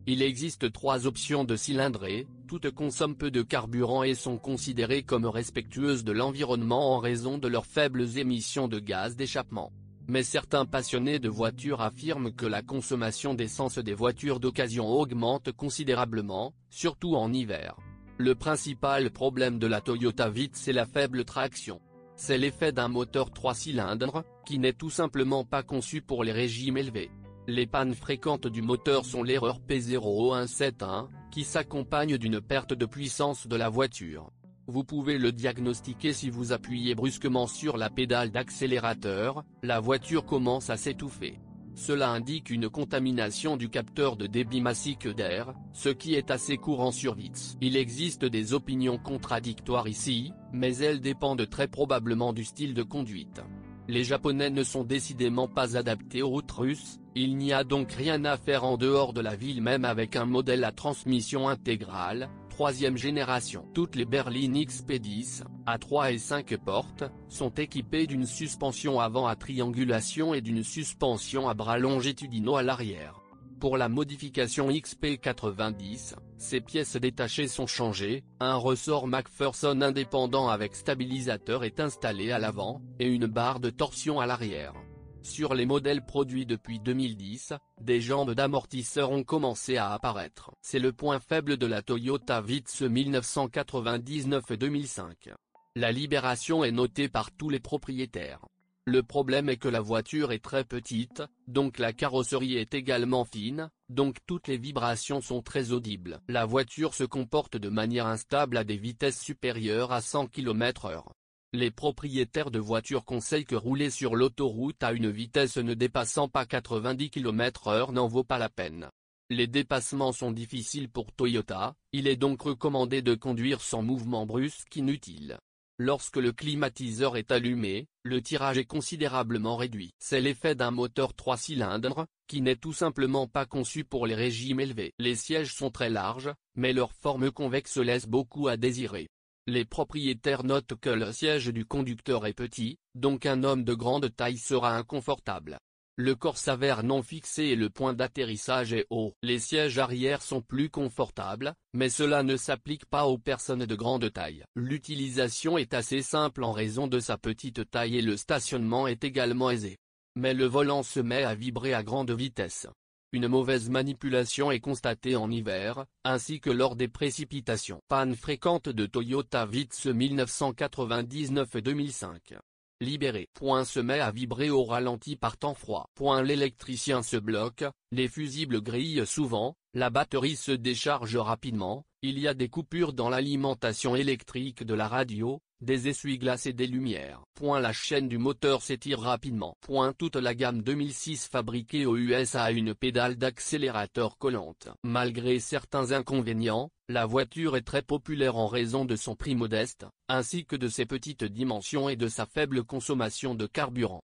Il existe 3 options de cylindrée, toutes consomment peu de carburant et sont considérées comme respectueuses de l'environnement en raison de leurs faibles émissions de gaz d'échappement. Mais certains passionnés de voitures affirment que la consommation d'essence des voitures d'occasion augmente considérablement, surtout en hiver. Le principal problème de la Toyota Vitz est la faible traction. C'est l'effet d'un moteur 3 cylindres, qui n'est tout simplement pas conçu pour les régimes élevés. Les pannes fréquentes du moteur sont l'erreur P00171, qui s'accompagne d'une perte de puissance de la voiture. Vous pouvez le diagnostiquer si vous appuyez brusquement sur la pédale d'accélérateur, la voiture commence à s'étouffer. Cela indique une contamination du capteur de débit massique d'air, ce qui est assez courant sur Vitz. Il existe des opinions contradictoires ici, mais elles dépendent très probablement du style de conduite. Les Japonais ne sont décidément pas adaptés aux routes russes, il n'y a donc rien à faire en dehors de la ville même avec un modèle à transmission intégrale, 3e génération. Toutes les berlines XP10, à 3 et 5 portes, sont équipées d'une suspension avant à triangulation et d'une suspension à bras longitudinaux à l'arrière. Pour la modification XP90, ces pièces détachées sont changées, un ressort McPherson indépendant avec stabilisateur est installé à l'avant, et une barre de torsion à l'arrière. Sur les modèles produits depuis 2010, des jambes d'amortisseur ont commencé à apparaître. C'est le point faible de la Toyota Vitz 1999-2005. La libération est notée par tous les propriétaires. Le problème est que la voiture est très petite, donc la carrosserie est également fine, donc toutes les vibrations sont très audibles. La voiture se comporte de manière instable à des vitesses supérieures à 100 km/h. Les propriétaires de voitures conseillent que rouler sur l'autoroute à une vitesse ne dépassant pas 90 km/h n'en vaut pas la peine. Les dépassements sont difficiles pour Toyota, il est donc recommandé de conduire sans mouvement brusque inutile. Lorsque le climatiseur est allumé, le tirage est considérablement réduit. C'est l'effet d'un moteur 3 cylindres, qui n'est tout simplement pas conçu pour les régimes élevés. Les sièges sont très larges, mais leur forme convexe laisse beaucoup à désirer. Les propriétaires notent que le siège du conducteur est petit, donc un homme de grande taille sera inconfortable. Le corps s'avère non fixé et le point d'atterrissage est haut. Les sièges arrière sont plus confortables, mais cela ne s'applique pas aux personnes de grande taille. L'utilisation est assez simple en raison de sa petite taille et le stationnement est également aisé. Mais le volant se met à vibrer à grande vitesse. Une mauvaise manipulation est constatée en hiver, ainsi que lors des précipitations. Panne fréquente de Toyota Vitz 1999-2005. Libéré. Se met à vibrer au ralenti par temps froid. L'électricien se bloque, les fusibles grillent souvent, la batterie se décharge rapidement, il y a des coupures dans l'alimentation électrique de la radio, des essuie-glaces et des lumières. La chaîne du moteur s'étire rapidement. Toute la gamme 2006 fabriquée aux USA a une pédale d'accélérateur collante. Malgré certains inconvénients, la voiture est très populaire en raison de son prix modeste, ainsi que de ses petites dimensions et de sa faible consommation de carburant.